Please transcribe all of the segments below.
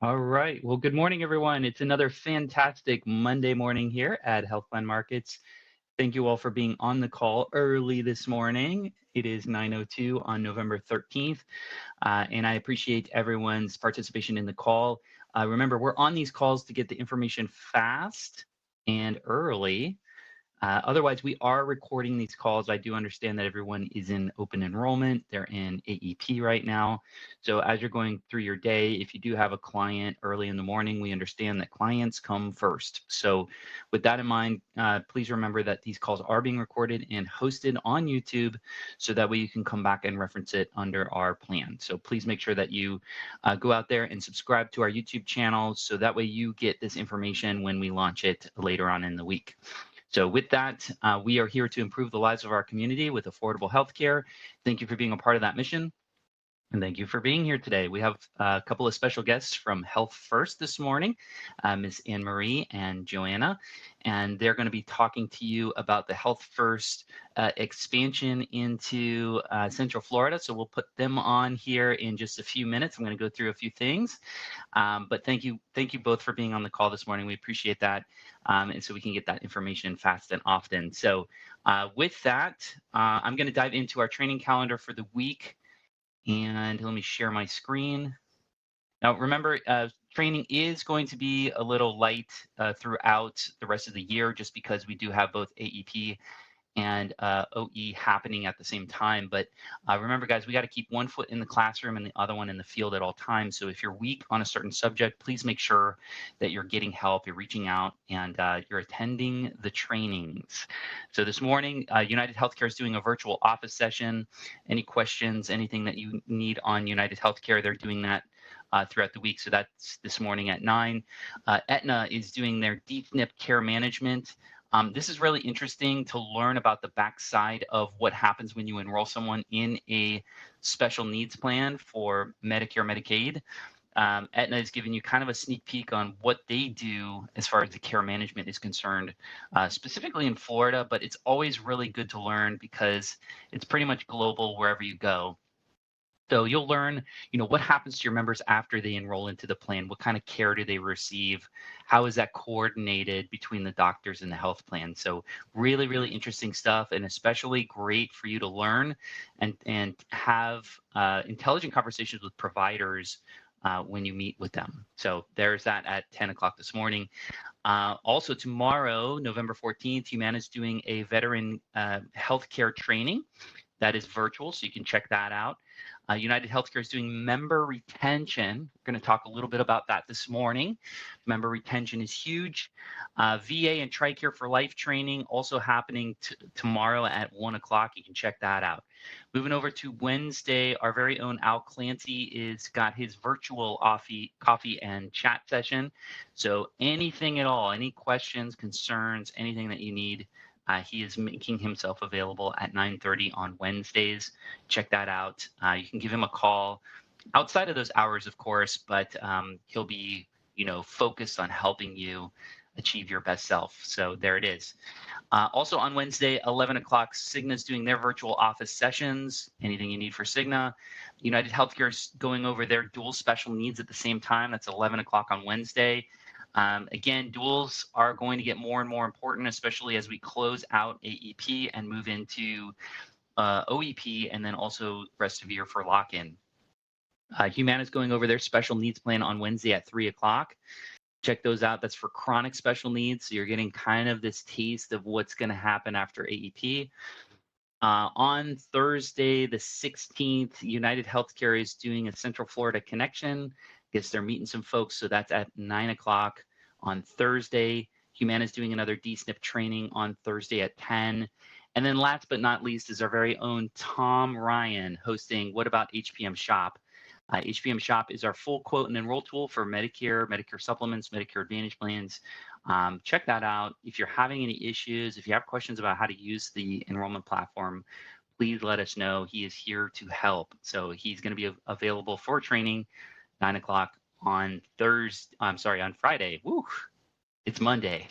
All right. Well, good morning, everyone. It's another fantastic Monday morning here at Healthline Markets. Thank you all for being on the call early this morning. It is 9:02 on November 13th, and I appreciate everyone's participation in the call. Remember, we're on these calls to get the information fast and early. Otherwise, we are recording these calls. I do understand that everyone is in open enrollment. They're in AEP right now. So as you're going through your day, if you do have a client early in the morning, we understand that clients come first. So with that in mind, please remember that these calls are being recorded and hosted on YouTube so that way you can come back and reference it under our plan. So please make sure that you go out there and subscribe to our YouTube channel so that way you get this information when we launch it later on in the week. So with that, we are here to improve the lives of our community with affordable healthcare. Thank you for being a part of that mission. And thank you for being here today. We have a couple of special guests from Health First this morning, Ms. Anne Marie and Joanna, and they're going to be talking to you about the Health First expansion into Central Florida. So we'll put them on here in just a few minutes. I'm going to go through a few things, but thank you both for being on the call this morning. We appreciate that, and so we can get that information fast and often. So with that, I'm going to dive into our training calendar for the week. And let me share my screen. Now, remember, training is going to be a little light throughout the rest of the year just because we do have both AEP and OE happening at the same time. But remember, guys, we got to keep one foot in the classroom and the other one in the field at all times. So if you're weak on a certain subject, please make sure that you're getting help, you're reaching out, and you're attending the trainings. So this morning, United Healthcare is doing a virtual office session. Any questions, anything that you need on United Healthcare, they're doing that throughout the week. So that's this morning at 9. Aetna is doing their deep SNP care management. This is really interesting to learn about the backside of what happens when you enroll someone in a special needs plan for Medicare, Medicaid. Aetna is giving you kind of a sneak peek on what they do as far as the care management is concerned, specifically in Florida, but it's always really good to learn because it's pretty much global wherever you go. So you'll learn, what happens to your members after they enroll into the plan? What kind of care do they receive? How is that coordinated between the doctors and the health plan? So really, really interesting stuff, and especially great for you to learn and have intelligent conversations with providers when you meet with them. So there's that at 10 o'clock this morning. Also tomorrow, November 14th, Humana is doing a veteran healthcare training that is virtual, so you can check that out. United Healthcare is doing member retention. We're going to talk a little bit about that this morning. Member retention is huge. VA and TRICARE for Life training also happening tomorrow at 1 o'clock. You can check that out. Moving over to Wednesday, our very own Al Clancy is got his virtual coffee and chat session. So anything at all, any questions, concerns, anything that you need, he is making himself available at 9:30 on Wednesdays. Check that out. You can give him a call outside of those hours, of course, but he'll be, focused on helping you achieve your best self. So there it is. Also on Wednesday, 11 o'clock, Cigna's doing their virtual office sessions. Anything you need for Cigna. United Healthcare is going over their dual special needs at the same time. That's 11 o'clock on Wednesday. Again, duals are going to get more and more important, especially as we close out AEP and move into OEP and then also rest of year for lock-in. Humana is going over their special needs plan on Wednesday at 3 o'clock. Check those out. That's for chronic special needs. So you're getting kind of this taste of what's going to happen after AEP. On Thursday, the 16th, United Healthcare is doing a Central Florida connection. Guess they're meeting some folks, so that's at 9 o'clock on Thursday. Humana is doing another DSNP training on Thursday at 10. And then last but not least is our very own Tom Ryan hosting What About HPM Shop? HPM Shop is our full quote and enroll tool for Medicare, Medicare supplements, Medicare Advantage plans. Check that out. If you're having any issues, if you have questions about how to use the enrollment platform, please let us know. He is here to help. So he's going to be available for training 9 o'clock on on Friday. Woo, it's Monday.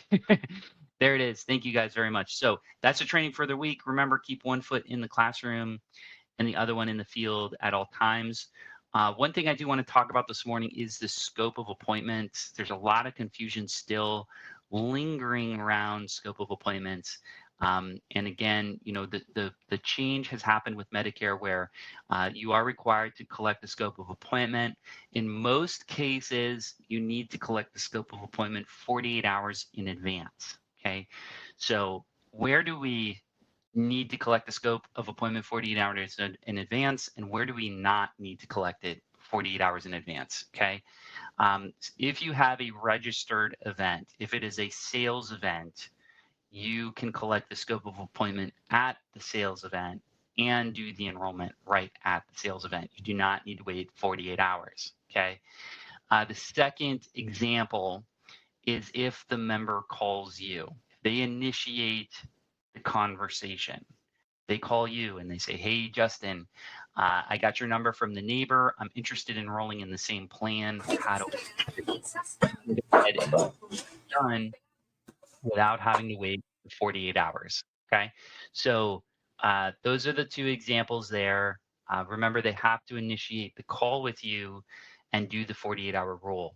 There it is. Thank you guys very much. So that's the training for the week. Remember, keep one foot in the classroom and the other one in the field at all times. One thing I do want to talk about this morning is the scope of appointments. There's a lot of confusion still lingering around scope of appointments. And again, the change has happened with Medicare where you are required to collect the scope of appointment. In most cases, you need to collect the scope of appointment 48 hours in advance. Okay. So where do we need to collect the scope of appointment 48 hours in advance, and where do we not need to collect it 48 hours in advance? Okay. If you have a registered event, if it is a sales event, you can collect the scope of appointment at the sales event and do the enrollment right at the sales event. You do not need to wait 48 hours. Okay. The second example is if the member calls you, they initiate the conversation. They call you and they say, "Hey, Justin, I got your number from the neighbor. I'm interested in enrolling in the same plan. How do I get ahead and done without having to wait 48 hours?" Okay. So those are the two examples there. Remember, they have to initiate the call with you and do the 48-hour rule.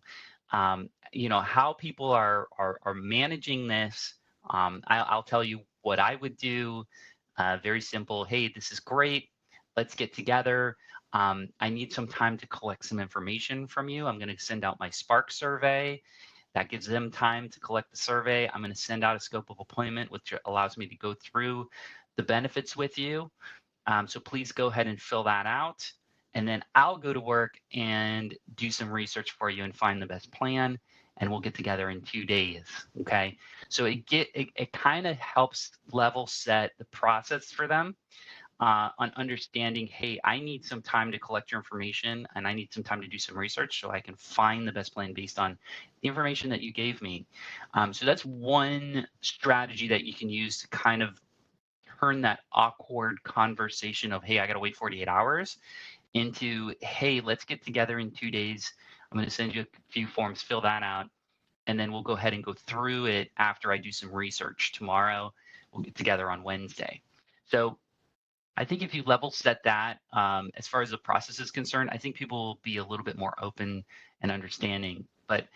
How people are managing this. I'll tell you what I would do. Very simple. Hey, this is great. Let's get together. I need some time to collect some information from you. I'm going to send out my Spark survey. That gives them time to collect the survey. I'm going to send out a scope of appointment, which allows me to go through the benefits with you. So please go ahead and fill that out. And then I'll go to work and do some research for you and find the best plan. And we'll get together in 2 days. Okay. So it kind of helps level set the process for them on understanding, hey, I need some time to collect your information and I need some time to do some research so I can find the best plan based on the information that you gave me. So that's one strategy that you can use to kind of turn that awkward conversation of, hey, I got to wait 48 hours into, hey, let's get together in 2 days. I'm going to send you a few forms, fill that out, and then we'll go ahead and go through it after I do some research tomorrow. We'll get together on Wednesday. So I think if you level set that, as far as the process is concerned, I think people will be a little bit more open and understanding. But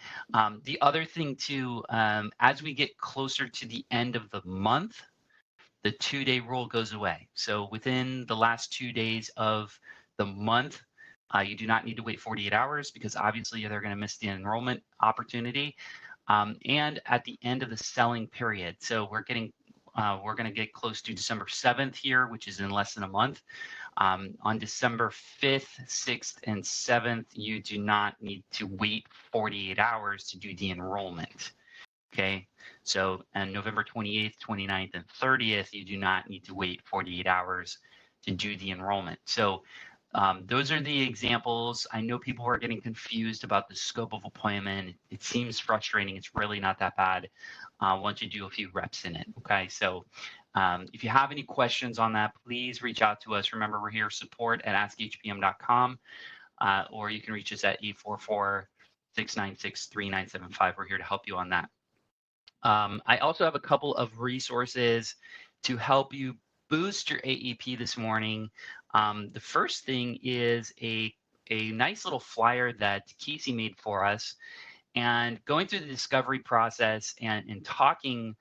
the other thing too, as we get closer to the end of the month, the 2-day rule goes away. So within the last 2 days of the month, you do not need to wait 48 hours because obviously they're going to miss the enrollment opportunity. And at the end of the selling period, so we're going to get close to December 7th here, which is in less than a month. On December 5th, 6th, and 7th, you do not need to wait 48 hours to do the enrollment. Okay, so on November 28th, 29th, and 30th, you do not need to wait 48 hours to do the enrollment. So those are the examples. I know people are getting confused about the scope of appointment. It seems frustrating. It's really not that bad once you do a few reps in it. Okay, so if you have any questions on that, please reach out to us. Remember, we're here, support@askhpm.com, or you can reach us at 844-696-3975. We're here to help you on that. I also have a couple of resources to help you boost your AEP this morning. The first thing is a nice little flyer that Caysi made for us. And going through the discovery process and talking,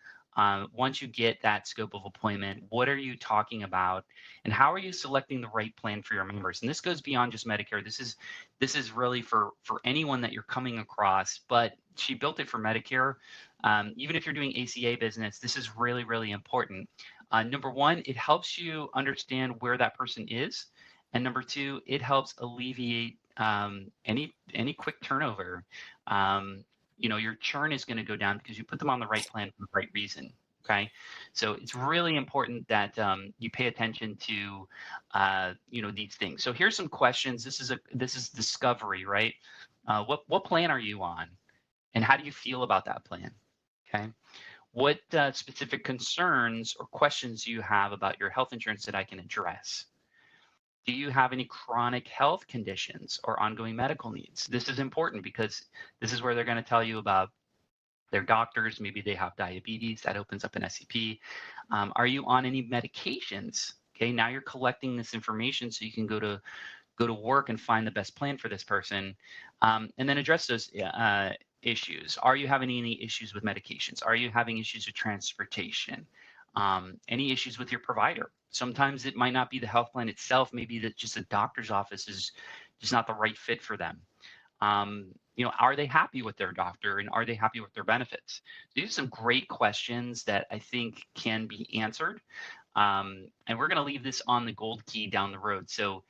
once you get that scope of appointment, what are you talking about, and how are you selecting the right plan for your members? And this goes beyond just Medicare. This is really for anyone that you're coming across. But she built it for Medicare. Even if you're doing ACA business, this is really, really important. Number one, it helps you understand where that person is, and number two, it helps alleviate any quick turnover. Your churn is going to go down because you put them on the right plan for the right reason. Okay, so it's really important that you pay attention to these things. So here's some questions. This is discovery, right? What plan are you on, and how do you feel about that plan? Okay, what specific concerns or questions do you have about your health insurance that I can address? Do you have any chronic health conditions or ongoing medical needs? This is important because this is where they're going to tell you about their doctors. Maybe they have diabetes. That opens up an SEP. Are you on any medications? Okay, now you're collecting this information so you can go go to work and find the best plan for this person, and then address those issues. Are you having any issues with medications? Are you having issues with transportation? Any issues with your provider? Sometimes it might not be the health plan itself. Maybe that just a doctor's office is just not the right fit for them. Are they happy with their doctor, and are they happy with their benefits? These are some great questions that I think can be answered. And we're going to leave this on the gold key down the road. So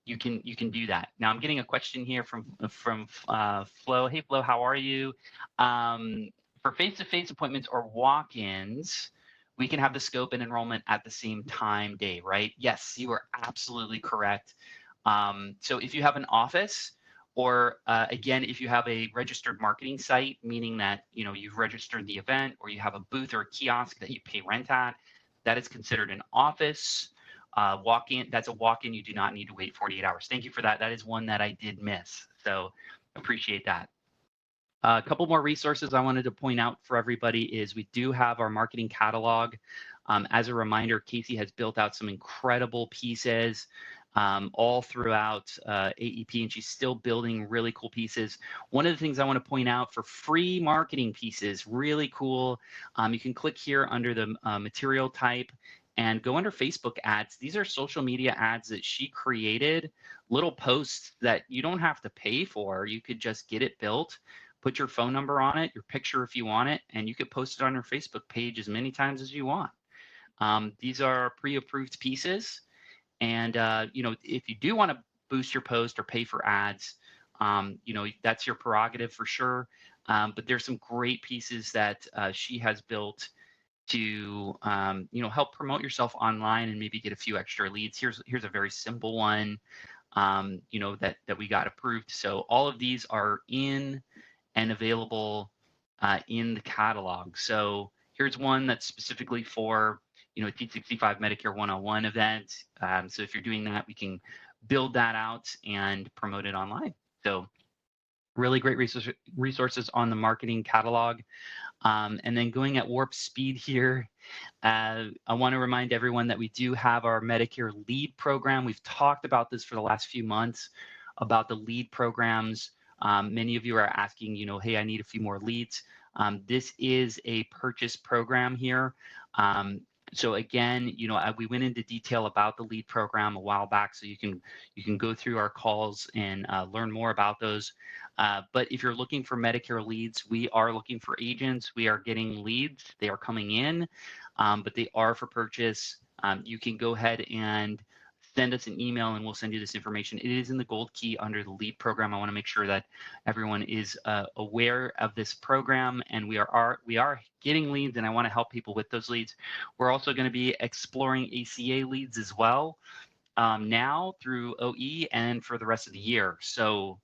you can do that. Now I'm getting a question here from Flo. Hey Flo, how are you? For face-to-face appointments or walk-ins, we can have the scope and enrollment at the same time day, right? Yes, you are absolutely correct. So if you have an office, or again, if you have a registered marketing site, meaning that you've registered the event, or you have a booth or a kiosk that you pay rent at, that is considered an office. Walk-in, that's a walk-in. You do not need to wait 48 hours. Thank you for that. That is one that I did miss. So appreciate that. A couple more resources I wanted to point out for everybody is we do have our marketing catalog. As a reminder, Caysi has built out some incredible pieces all throughout AEP, and she's still building really cool pieces. One of the things I want to point out for free marketing pieces, really cool, you can click here under the material type and go under Facebook ads. These are social media ads that she created, little posts that you don't have to pay for. You could just get it built, put your phone number on it, your picture if you want it, and you could post it on your Facebook page as many times as you want. These are pre-approved pieces. And, if you do want to boost your post or pay for ads, that's your prerogative for sure. But there's some great pieces that she has built to, help promote yourself online and maybe get a few extra leads. Here's a very simple one, that we got approved. So all of these are in and available in the catalog. So here's one that's specifically for T65 Medicare 101 event. So if you're doing that, we can build that out and promote it online. So really great resources on the marketing catalog. And then going at warp speed here, I want to remind everyone that we do have our Medicare LEAD program. We've talked about this for the last few months, about the LEAD programs. Many of you are asking, hey, I need a few more leads. This is a purchase program here. So again, we went into detail about the LEAD program a while back, so you can go through our calls and learn more about those. But if you're looking for Medicare leads, we are looking for agents. We are getting leads. They are coming in, but they are for purchase. You can go ahead and send us an email and we'll send you this information. It is in the gold key under the LEAD program. I want to make sure that everyone is aware of this program, and we are getting leads, and I want to help people with those leads. We're also going to be exploring ACA leads as well now through OE and for the rest of the year. So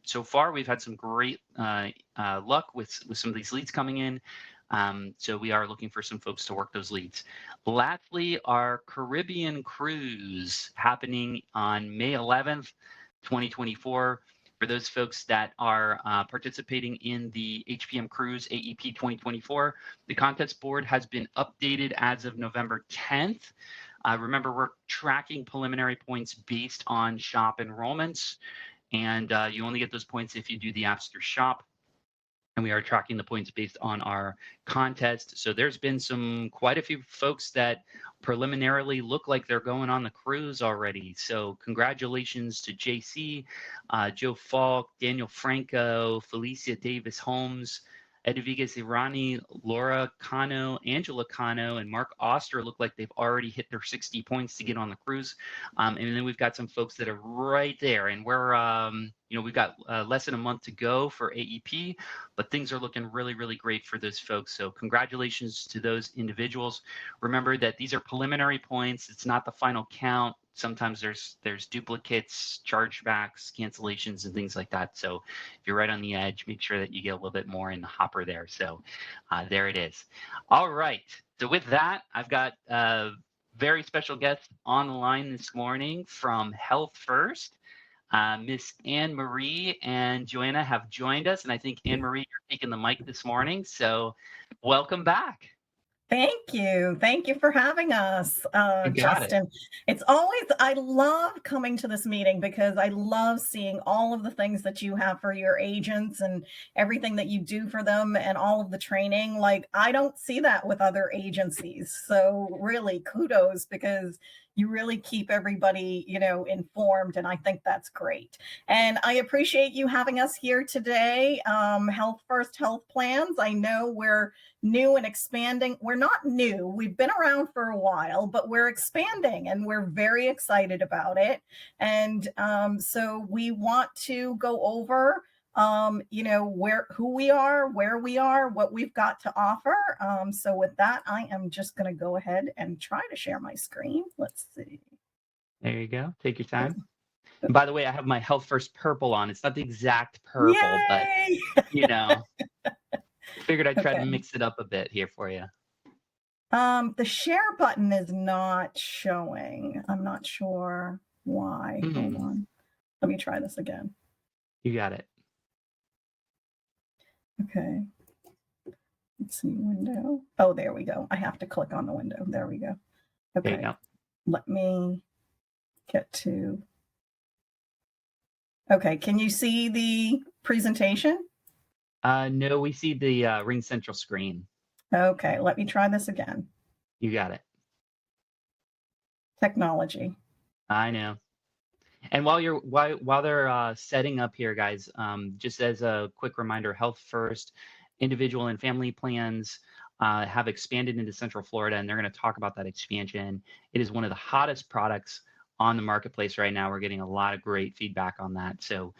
so far we've had some great luck with some of these leads coming in. So we are looking for some folks to work those leads. Lastly, our Caribbean cruise happening on May 11th, 2024. For those folks that are participating in the HPM Cruise AEP 2024, the contest board has been updated as of November 10th. Remember, we're tracking preliminary points based on shop enrollments, and you only get those points if you do the apps through shop. And we are tracking the points based on our contest. So there's been quite a few folks that preliminarily look like they're going on the cruise already. So congratulations to JC, Joe Falk, Daniel Franco, Felicia Davis Holmes, Edviges Irani, Laura Cano, Angela Cano, and Mark Oster look like they've already hit their 60 points to get on the cruise. And then we've got some folks that are right there, and we're, we've got less than a month to go for AEP, but things are looking really, really great for those folks. So congratulations to those individuals. Remember that these are preliminary points. It's not the final count. Sometimes there's duplicates, chargebacks, cancellations, and things like that. So if you're right on the edge, make sure that you get a little bit more in the hopper there. So there it is. All right. So with that, I've got a very special guest on the line this morning from Health First. Miss Anne Marie and Joanna have joined us, and I think Anne Marie, you're taking the mic this morning. So welcome back. Thank you. Thank you for having us, You got it. Justin. I love coming to this meeting because I love seeing all of the things that you have for your agents and everything that you do for them and all of the training. Like, I don't see that with other agencies. So, really, kudos because you really keep everybody, informed. And I think that's great. And I appreciate you having us here today. Health First Health Plans. I know we're new and expanding. We're not new. We've been around for a while, but we're expanding and we're very excited about it. And so we want to go over who we are, where we are, what we've got to offer. So with that, I am just going to go ahead and try to share my screen. Let's see. There you go. Take your time. And by the way, I have my Health First purple on. It's not the exact purple, but Yay! you know, figured I'd try to Okay. mix it up a bit here for you. The share button is not showing. I'm not sure why. Hold Hmm. on. Let me try this again. You got it. Okay. Let's see, window. Oh, there we go. I have to click on the window. There we go. There you Okay. go. Let me get to. Okay. Can you see the presentation? No, we see the Ring Central screen. Okay. Let me try this again. You got it. Technology. I know. And while they're setting up here, guys, just as a quick reminder, Health First individual and family plans have expanded into Central Florida, and they're going to talk about that expansion. It is one of the hottest products on the marketplace right now. We're getting a lot of great feedback on that. So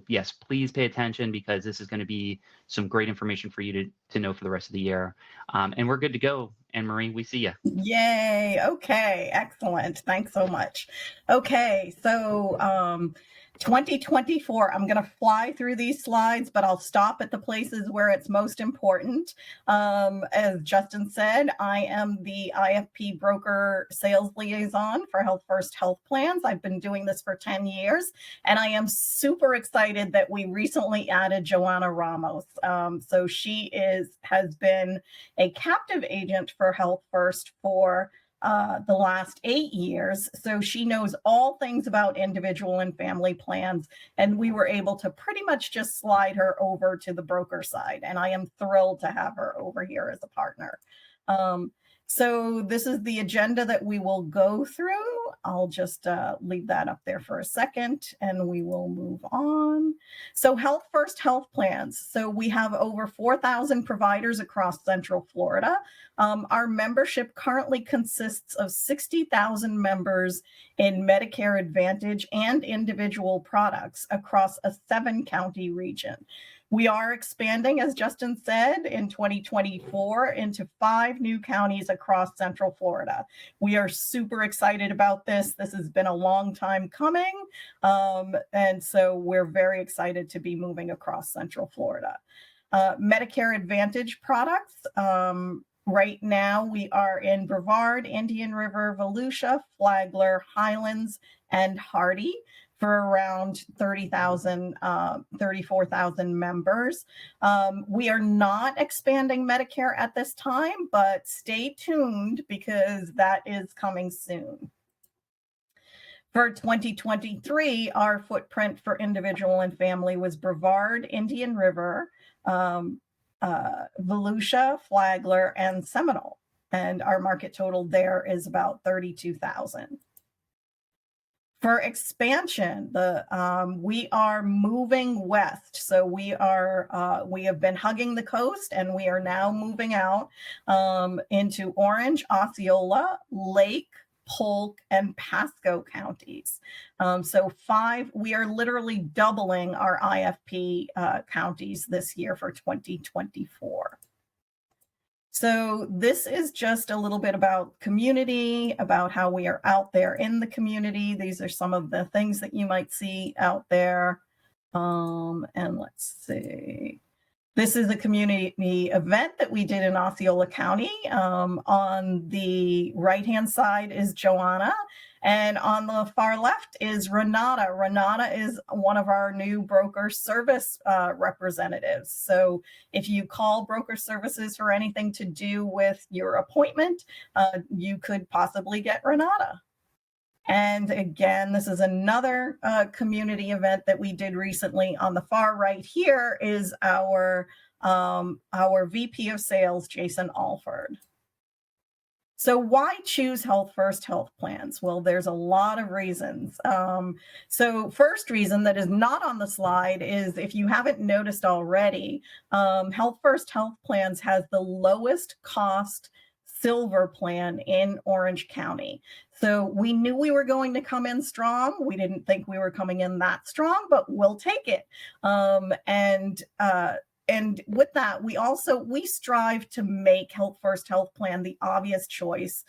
yes, please pay attention because this is going to be some great information for you to know for the rest of the year. And we're good to go. Anne Marie, we see you. Yay. Okay. Excellent. Thanks so much. Okay. So, 2024, I'm going to fly through these slides, but I'll stop at the places where it's most important. As Justin said, I am the IFP broker sales liaison for Health First Health Plans. I've been doing this for 10 years, and I am super excited that we recently added Joanna Ramos. So she has been a captive agent for Health First for the last 8 years. So she knows all things about individual and family plans. And we were able to pretty much just slide her over to the broker side. And I am thrilled to have her over here as a partner. So this is the agenda that we will go through. I'll just leave that up there for a second and we will move on. So Health First Health Plans. So we have over 4,000 providers across Central Florida. Our membership currently consists of 60,000 members in Medicare Advantage and individual products across a 7-county region. We are expanding, as Justin said, in 2024 into 5 new counties across Central Florida. We are super excited about this. This has been a long time coming. And so we're very excited to be moving across Central Florida. Medicare Advantage products. Right now, we are in Brevard, Indian River, Volusia, Flagler, Highlands, and Hardy for around 30,000, 34,000 members. We are not expanding Medicare at this time, but stay tuned because that is coming soon. For 2023, our footprint for individual and family was Brevard, Indian River, Volusia, Flagler, and Seminole. And our market total there is about 32,000. For expansion, we are moving west. So we have been hugging the coast and we are now moving out into Orange, Osceola, Lake, Polk, and Pasco counties. So we are literally doubling our IFP counties this year for 2024. So this is just a little bit about community, about how we are out there in the community. These are some of the things that you might see out there. And let's see. This is a community event that we did in Osceola County. On the right-hand side is Joanna, and on the far left is Renata. Renata is one of our new broker service representatives. So if you call broker services for anything to do with your appointment, you could possibly get Renata. And again, this is another community event that we did recently. On the far right here is our VP of Sales, Jason Alford. So why choose Health First Health Plans? Well, there's a lot of reasons. So first reason that is not on the slide is, if you haven't noticed already, Health First Health Plans has the lowest cost silver plan in Orange County. So we knew we were going to come in strong. We didn't think we were coming in that strong, but we'll take it. And with that, we strive to make Health First Health Plan the obvious choice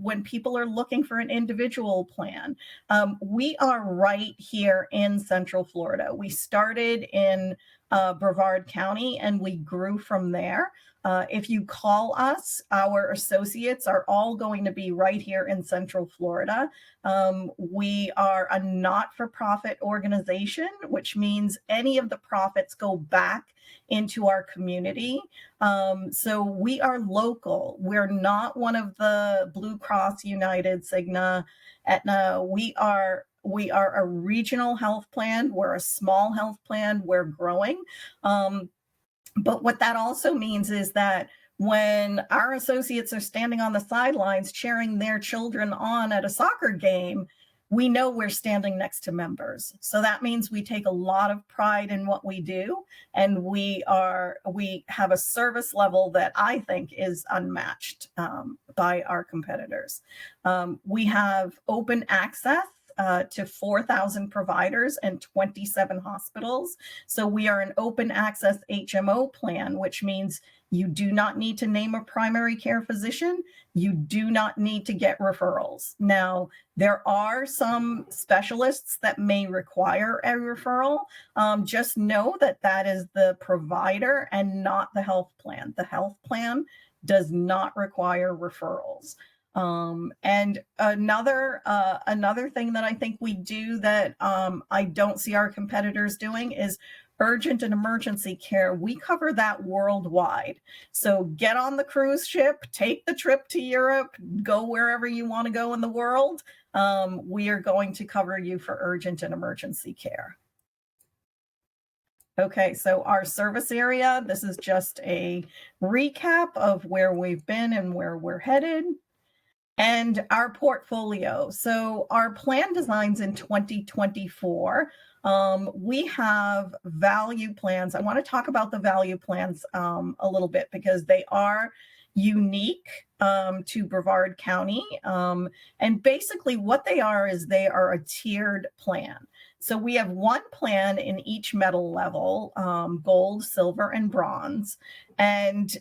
when people are looking for an individual plan. We are right here in Central Florida. We started in Brevard County and we grew from there. If you call us, our associates are all going to be right here in Central Florida. We are a not-for-profit organization, which means any of the profits go back into our community. So we are local. We're not one of the Blue Cross, United, Cigna, Aetna. We are a regional health plan. We're a small health plan. We're growing. But what that also means is that when our associates are standing on the sidelines cheering their children on at a soccer game, we know we're standing next to members. So that means we take a lot of pride in what we do, and we have a service level that I think is unmatched by our competitors. We have open access to 4,000 providers and 27 hospitals. So we are an open access HMO plan, which means you do not need to name a primary care physician. You do not need to get referrals. Now, there are some specialists that may require a referral. Just know that that is the provider and not the health plan. The health plan does not require referrals. And another thing that I think we do that I don't see our competitors doing is urgent and emergency care. We cover that worldwide. So get on the cruise ship, take the trip to Europe, go wherever you want to go in the world. We are going to cover you for urgent and emergency care. Okay, so our service area, this is just a recap of where we've been and where we're headed. And our portfolio. So our plan designs in 2024. We have value plans. I want to talk about the value plans a little bit because they are unique to Brevard County. And basically what they are is they are a tiered plan. So we have one plan in each metal level, gold, silver, and bronze. And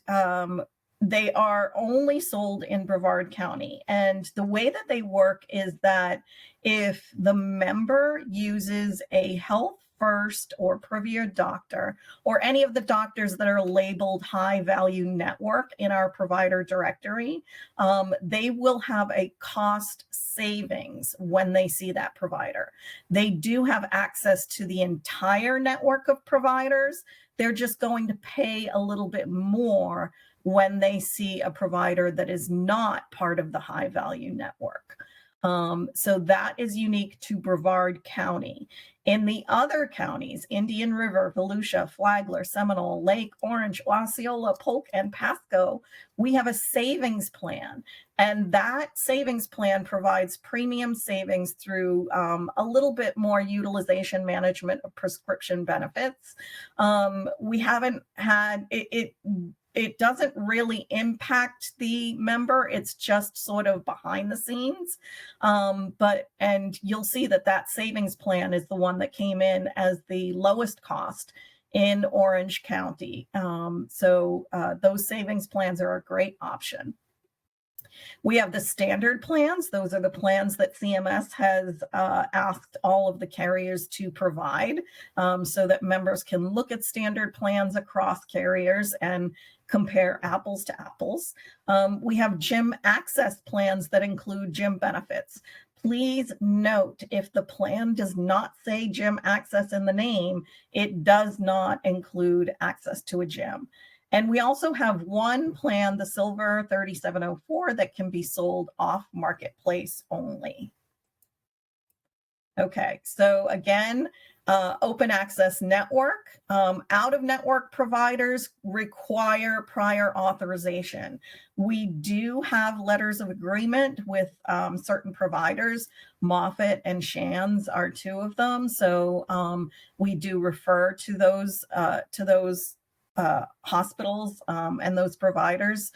they are only sold in Brevard County. And the way that they work is that if the member uses a Health First or Premier doctor, or any of the doctors that are labeled high value network in our provider directory, they will have a cost savings when they see that provider. They do have access to the entire network of providers. They're just going to pay a little bit more when they see a provider that is not part of the high value network. So that is unique to Brevard County. In the other counties, Indian River, Volusia, Flagler, Seminole, Lake, Orange, Osceola, Polk, and Pasco, we have a savings plan. And that savings plan provides premium savings through a little bit more utilization management of prescription benefits. We haven't had it doesn't really impact the member. It's just sort of behind the scenes. And you'll see that savings plan is the one that came in as the lowest cost in Orange County. So those savings plans are a great option. We have the standard plans. Those are the plans that CMS has asked all of the carriers to provide, so that members can look at standard plans across carriers and compare apples to apples. We have gym access plans that include gym benefits. Please note, if the plan does not say gym access in the name, it does not include access to a gym. And we also have one plan, the Silver 3704, that can be sold off marketplace only. Okay, so again, open access network. Out-of-network providers require prior authorization. We do have letters of agreement with certain providers. Moffitt and Shands are two of them. So we do refer to those hospitals and those providers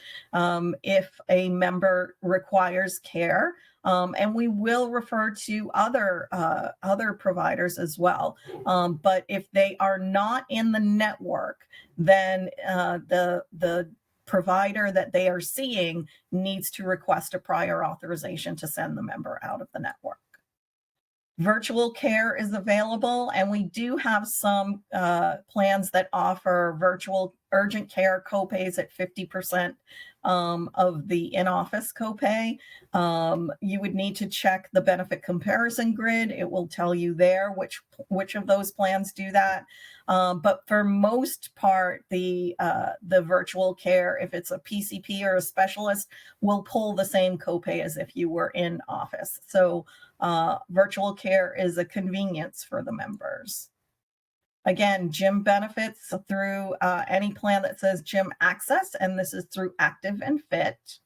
if a member requires care. And we will refer to other providers as well. But if they are not in the network, then the provider that they are seeing needs to request a prior authorization to send the member out of the network. Virtual care is available, and we do have some plans that offer virtual urgent care copays at 50% of the in-office copay. You would need to check the benefit comparison grid. It will tell you there which of those plans do that. But for most part, the virtual care, if it's a PCP or a specialist, will pull the same copay as if you were in office. So virtual care is a convenience for the members. Again, gym benefits through any plan that says gym access, and this is through Active and Fit.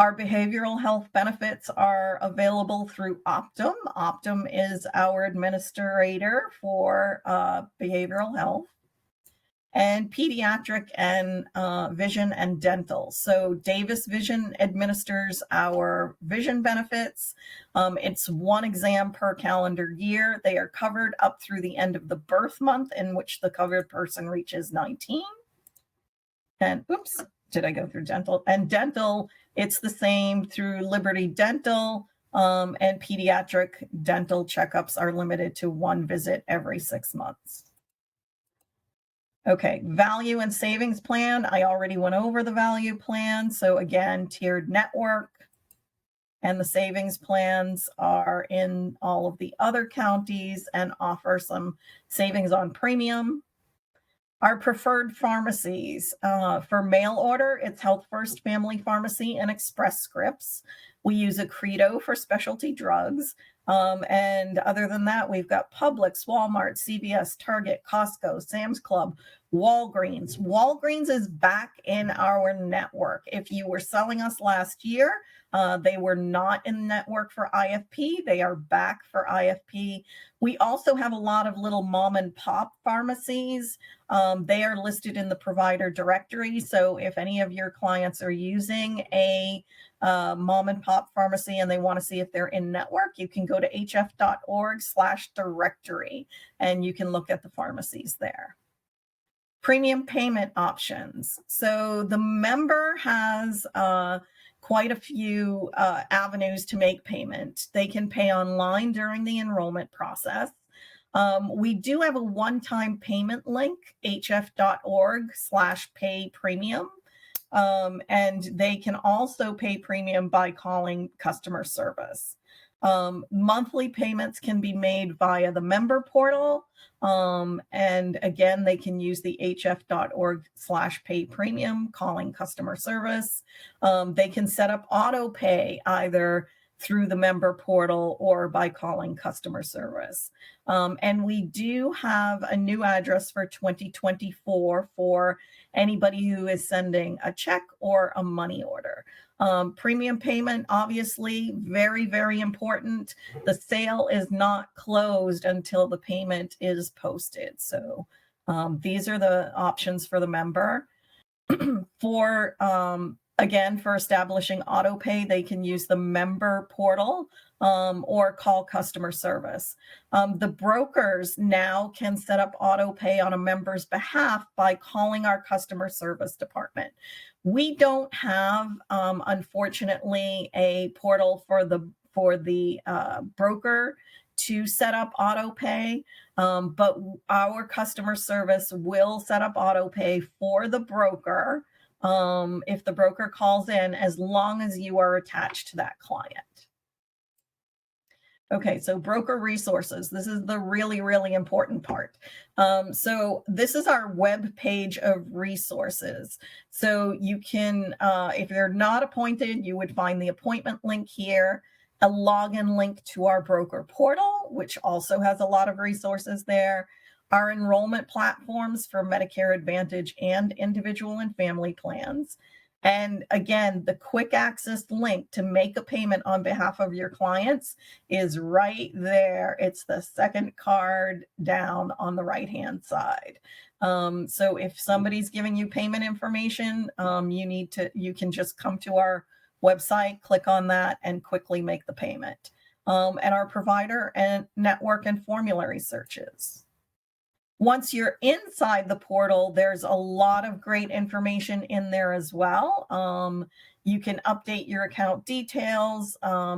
Our behavioral health benefits are available through Optum. Optum is our administrator for behavioral health. And pediatric and vision and dental. So Davis Vision administers our vision benefits. It's one exam per calendar year. They are covered up through the end of the birth month in which the covered person reaches 19. And oops, did I go through dental? And dental, it's the same through Liberty Dental, and pediatric dental checkups are limited to one visit every 6 months. Okay, value and savings plan. I already went over the value plan. So again, tiered network. And the savings plans are in all of the other counties and offer some savings on premium. Our preferred pharmacies. For mail order, it's Health First Family Pharmacy and Express Scripts. We use Accredo for specialty drugs. And other than that, we've got Publix, Walmart, CVS, Target, Costco, Sam's Club, Walgreens. Walgreens is back in our network. If you were selling us last year, they were not in network for IFP. They are back for IFP. We also have a lot of little mom and pop pharmacies. They are listed in the provider directory. So if any of your clients are using a mom and pop pharmacy and they want to see if they're in network, you can go to hf.org/directory and you can look at the pharmacies there. Premium payment options. So the member has quite a few avenues to make payment. They can pay online during the enrollment process. We do have a one-time payment link, hf.org/pay premium. And they can also pay premium by calling customer service. Monthly payments can be made via the member portal. And again, they can use the hf.org/pay premium, calling customer service. They can set up auto pay either through the member portal or by calling customer service. And we do have a new address for 2024 for anybody who is sending a check or a money order. Premium payment, obviously, very, very important. The sale is not closed until the payment is posted. So these are the options for the member. For Again, for establishing auto pay, they can use the member portal or call customer service. The brokers now can set up auto pay on a member's behalf by calling our customer service department. We don't have, unfortunately, a portal for the broker to set up auto pay, but our customer service will set up auto pay for the broker if the broker calls in, as long as you are attached to that client. Okay, so broker resources. This is the really, really important part. So this is our web page of resources. So you can, if you're not appointed, you would find the appointment link here, a login link to our broker portal, which also has a lot of resources there, our enrollment platforms for Medicare Advantage and individual and family plans. And again, the quick access link to make a payment on behalf of your clients is right there. It's the second card down on the right-hand side. So if somebody's giving you payment information, you can just come to our website, click on that, and quickly make the payment. And our provider and network and formulary searches. Once you're inside the portal, there's a lot of great information in there as well. You can update your account details,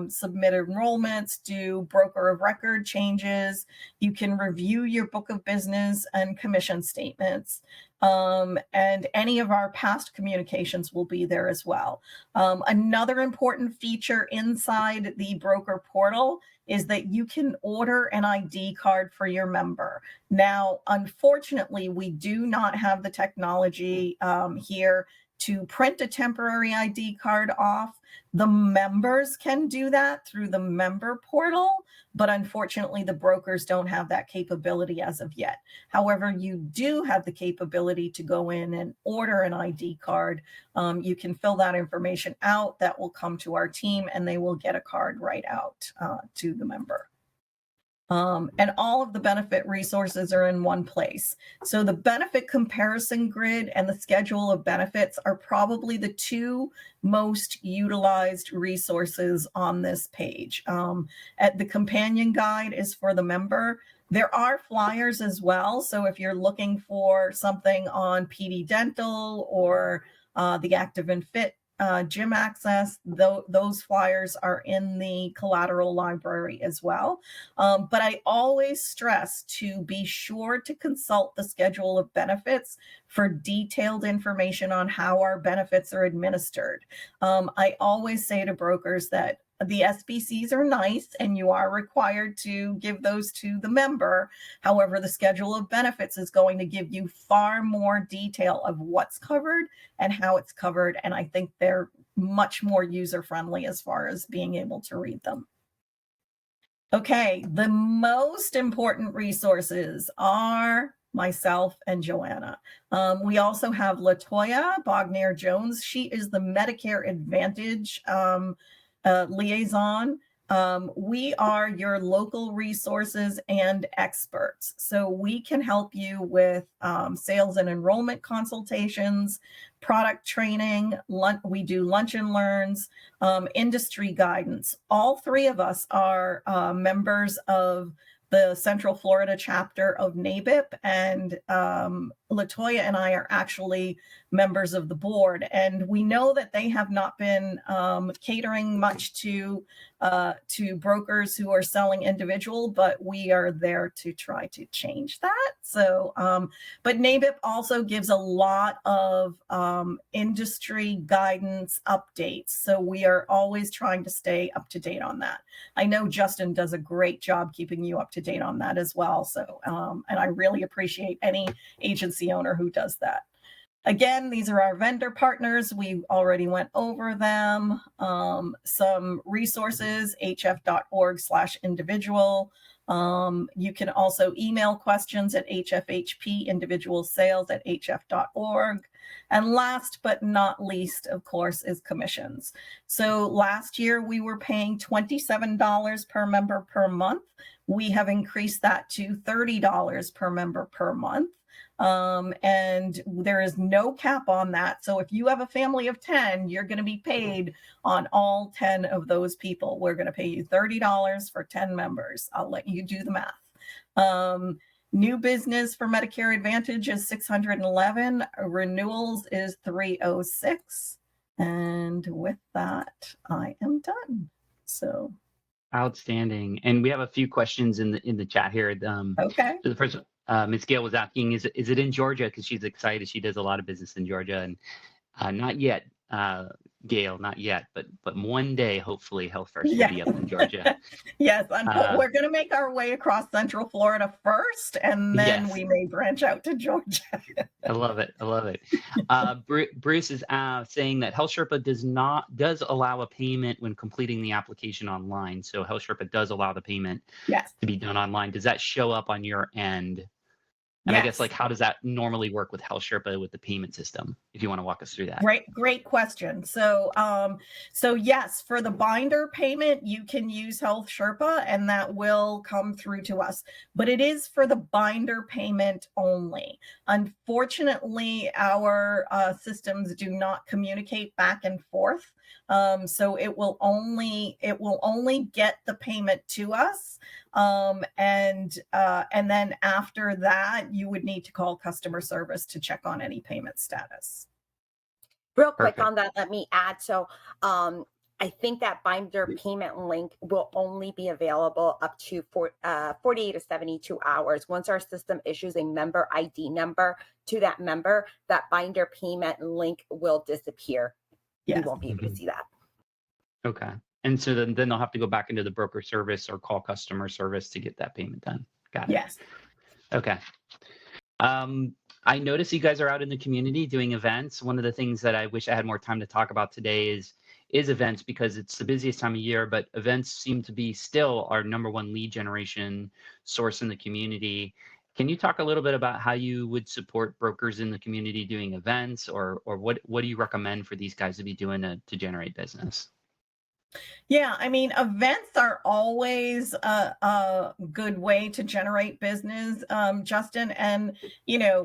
submit enrollments, do broker of record changes. You can review your book of business and commission statements. And any of our past communications will be there as well. Another important feature inside the broker portal is that you can order an ID card for your member. Now, unfortunately, we do not have the technology here to print a temporary ID card off. The members can do that through the member portal, but unfortunately, the brokers don't have that capability as of yet. However, you do have the capability to go in and order an ID card. You can fill that information out. That will come to our team, and they will get a card right out to the member. And all of the benefit resources are in one place. So the benefit comparison grid and the schedule of benefits are probably the two most utilized resources on this page. At the companion guide is for the member. There are flyers as well. So if you're looking for something on PD Dental or the Active and Fit gym access, those flyers are in the collateral library as well. But I always stress to be sure to consult the schedule of benefits for detailed information on how our benefits are administered. I always say to brokers that the SBCs are nice and you are required to give those to the member. However, the schedule of benefits is going to give you far more detail of what's covered and how it's covered. And I think they're much more user-friendly as far as being able to read them. Okay, the most important resources are myself and Joanna. We also have Latoya Bogner-Jones. She is the Medicare Advantage liaison. We are your local resources and experts. So we can help you with sales and enrollment consultations, product training, we do lunch and learns, industry guidance. All three of us are members of the Central Florida chapter of NABIP, and Latoya and I are actually members of the board. And we know that they have not been catering much to brokers who are selling individual, but we are there to try to change that. So, but NABIP also gives a lot of industry guidance updates. So we are always trying to stay up to date on that. I know Justin does a great job keeping you up to date on that as well. So, and I really appreciate any agency owner who does that. Again, these are our vendor partners. We already went over them. Some resources, hf.org/individual. You can also email questions at hfhp individualsales@hf.org. And last but not least, of course, is commissions. So last year we were paying $27 per member per month. we have increased that to $30 per member per month. And there is no cap on that. So if you have a family of 10, you're going to be paid on all 10 of those people. We're going to pay you $30 for 10 members. I'll let you do the math. New business for Medicare Advantage is 611. Renewals is 306. And with that, I am done. So Outstanding. And we have a few questions in the chat here. okay. So the first one, Ms. Gail was asking, is it in Georgia? Because she's excited. She does a lot of business in Georgia, and not yet, Gail, not yet, but one day, hopefully, Health First will be up in Georgia. Yes, we're going to make our way across Central Florida first, and then Yes. we may branch out to Georgia. I love it. I love it. Bruce is saying that Health Sherpa does allow a payment when completing the application online. So Health Sherpa does allow the payment Yes. to be done online. Does that show up on your end? And Yes. I guess, like, how does that normally work with Health Sherpa with the payment system? If you want to walk us through that. Great question. So yes, for the binder payment, you can use Health Sherpa and that will come through to us, but it is for the binder payment only. Unfortunately, our systems do not communicate back and forth. So it will only get the payment to us. And then after that, you would need to call customer service to check on any payment status. Real quick Perfect. on that, let me add. So I think that binder payment link will only be available up to 48 to 72 hours. Once our system issues a member ID number to that member, that binder payment link will disappear. Yes. You won't be able to see that. Okay. And so then they'll have to go back into the broker service or call customer service to get that payment done. Got it. Yes. Okay. I notice you guys are out in the community doing events. One of the things that I wish I had more time to talk about today is events, because it's the busiest time of year, but events seem to be still our number one lead generation source in the community. Can you talk a little bit about how you would support brokers in the community doing events, or what do you recommend for these guys to be doing to generate business? Yeah, I mean, events are always a good way to generate business, Justin. And,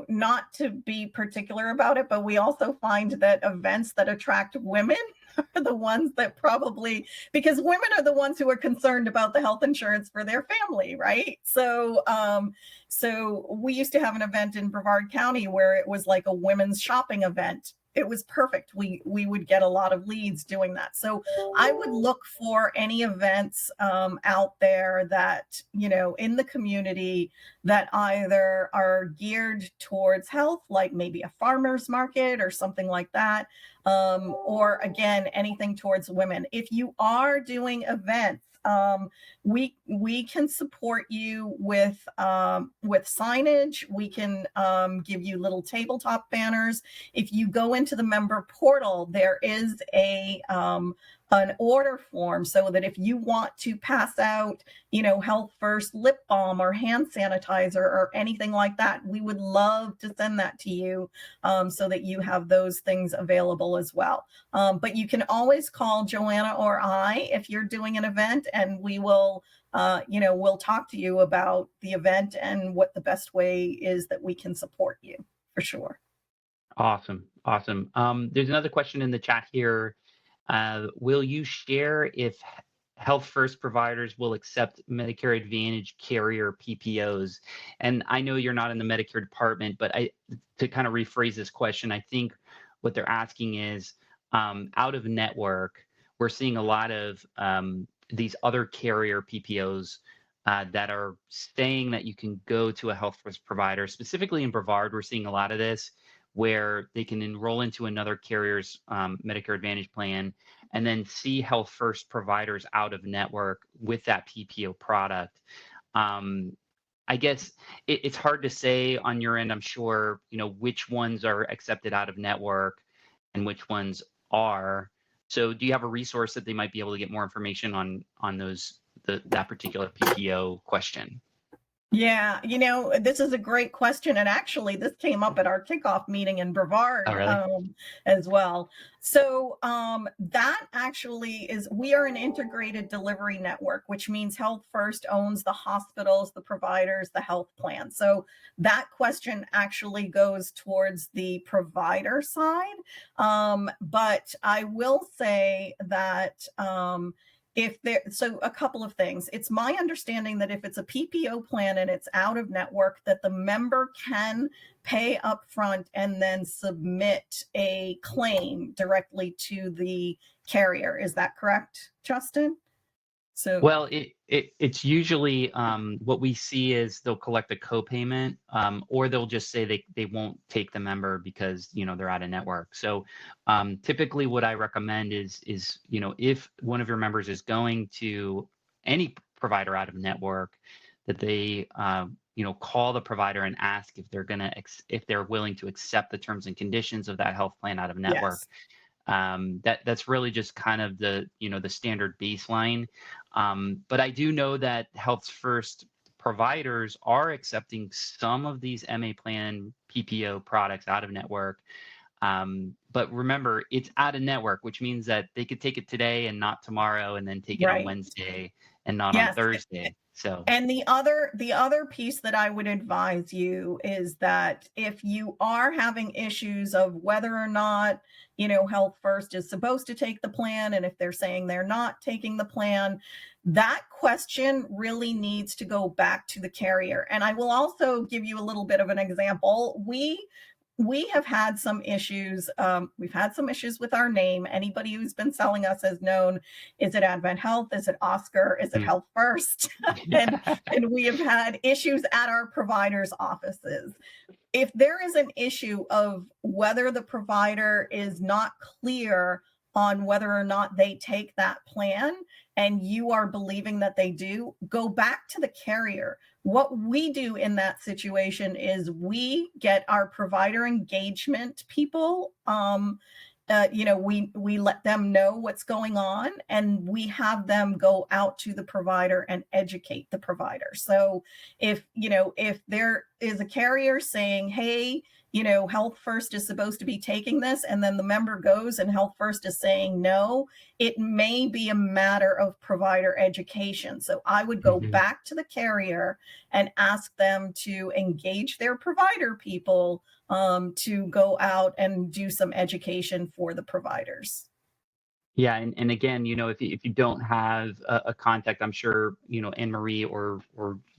not to be particular about it, but we also find that events that attract women are the ones that probably, because women are the ones who are concerned about the health insurance for their family, right? So, so we used to have an event in Brevard County where it was like a women's shopping event. It was perfect. We would get a lot of leads doing that. So I would look for any events out there that, in the community that either are geared towards health, like maybe a farmer's market or something like that. Or again, anything towards women. If you are doing events, we can support you with signage. We can give you little tabletop banners. If you go into the member portal, there is an order form, so that if you want to pass out, Health First lip balm or hand sanitizer or anything like that, we would love to send that to you, so that you have those things available as well. But you can always call Joanna or I if you're doing an event, and we will, we'll talk to you about the event and what the best way is that we can support you, for sure. Awesome. There's another question in the chat here. Will you share if Health First providers will accept Medicare Advantage carrier PPOs? And I know you're not in the Medicare department, but to kind of rephrase this question, I think what they're asking is, out of network, we're seeing a lot of these other carrier PPOs that are saying that you can go to a Health First provider. Specifically in Brevard, we're seeing a lot of this, where they can enroll into another carrier's Medicare Advantage plan and then see Health First providers out of network with that PPO product. I guess it's hard to say on your end, I'm sure, which ones are accepted out of network and which ones are. So do you have a resource that they might be able to get more information on that particular PPO question? Yeah, this is a great question. And actually, this came up at our kickoff meeting in Oh, Brevard really? as well. So that actually is, we are an integrated delivery network, which means Health First owns the hospitals, the providers, the health plan. So that question actually goes towards the provider side. But I will say that if there, so a couple of things. It's my understanding that if it's a PPO plan and it's out of network, that the member can pay upfront and then submit a claim directly to the carrier. Is that correct, Justin? So Well, it's usually what we see is they'll collect a copayment, or they'll just say they won't take the member because they're out of network. So typically, what I recommend is if one of your members is going to any provider out of network, that they call the provider and ask if if they're willing to accept the terms and conditions of that health plan out of network. yes, That's really just kind of the standard baseline. But I do know that Health First providers are accepting some of these MA plan PPO products out of network. But remember, it's out of network, which means that they could take it today and not tomorrow, and then take it on right. Wednesday and not on Yes. Thursday. So And the other piece that I would advise you is that if you are having issues of whether or not, Health First is supposed to take the plan, and if they're saying they're not taking the plan, that question really needs to go back to the carrier. And I will also give you a little bit of an example. We have had some issues. We've had some issues with our name. Anybody who's been selling us has known, is it Advent Health? Is it Oscar? Is it mm. Health First? and we have had issues at our providers' offices. If there is an issue of whether the provider is not clear on whether or not they take that plan, and you are believing that they do, go back to the carrier. What we do in that situation is we get our provider engagement people, we let them know what's going on, and we have them go out to the provider and educate the provider. So if there is a carrier saying, hey, Health First is supposed to be taking this, and then the member goes and Health First is saying no, it may be a matter of provider education. So I would go Mhm. back to the carrier and ask them to engage their provider people, to go out and do some education for the providers. Yeah, and again, if you don't have a contact, I'm sure Anne Marie or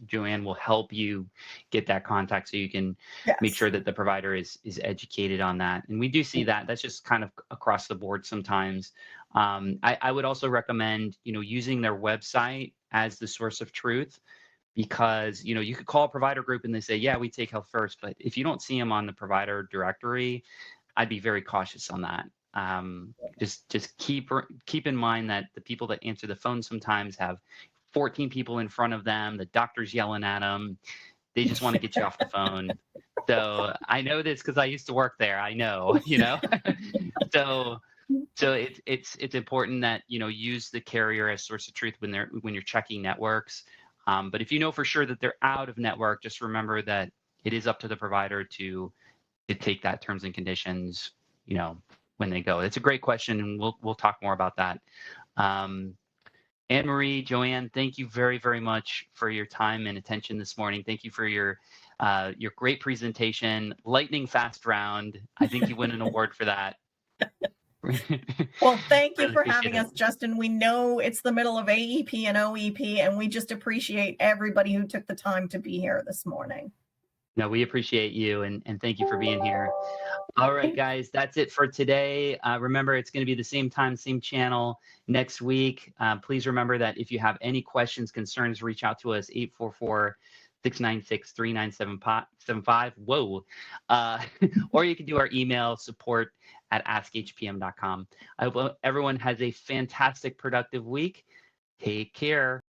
Joanne will help you get that contact so you can make Yes. sure that the provider is educated on that. And we do see that. That's just kind of across the board sometimes. I would also recommend using their website as the source of truth, because you could call a provider group and they say, yeah, we take Health First, but if you don't see them on the provider directory, I'd be very cautious on that. Just keep in mind that the people that answer the phone sometimes have 14 people in front of them. The doctor's yelling at them. They just want to get you off the phone. So I know this because I used to work there. I know, so it's important that use the carrier as source of truth when you're checking networks. But if you know for sure that they're out of network, just remember that it is up to the provider to take that terms and conditions, when they go. It's a great question, and we'll talk more about that. Um, Anne Marie, Joanne, thank you very, very much for your time and attention this morning. Thank you for your great presentation, lightning fast round. I think you win an award for that. Well, thank you Really for appreciate having it. us, Justin. We know it's the middle of AEP and OEP, and we just appreciate everybody who took the time to be here this morning. No, we appreciate you, and thank you for being here. All right, guys, that's it for today. Remember, it's going to be the same time, same channel next week. Please remember that if you have any questions, concerns, reach out to us, 844-696-3975. Whoa. Or you can do our email, support@askhpm.com. I hope everyone has a fantastic, productive week. Take care.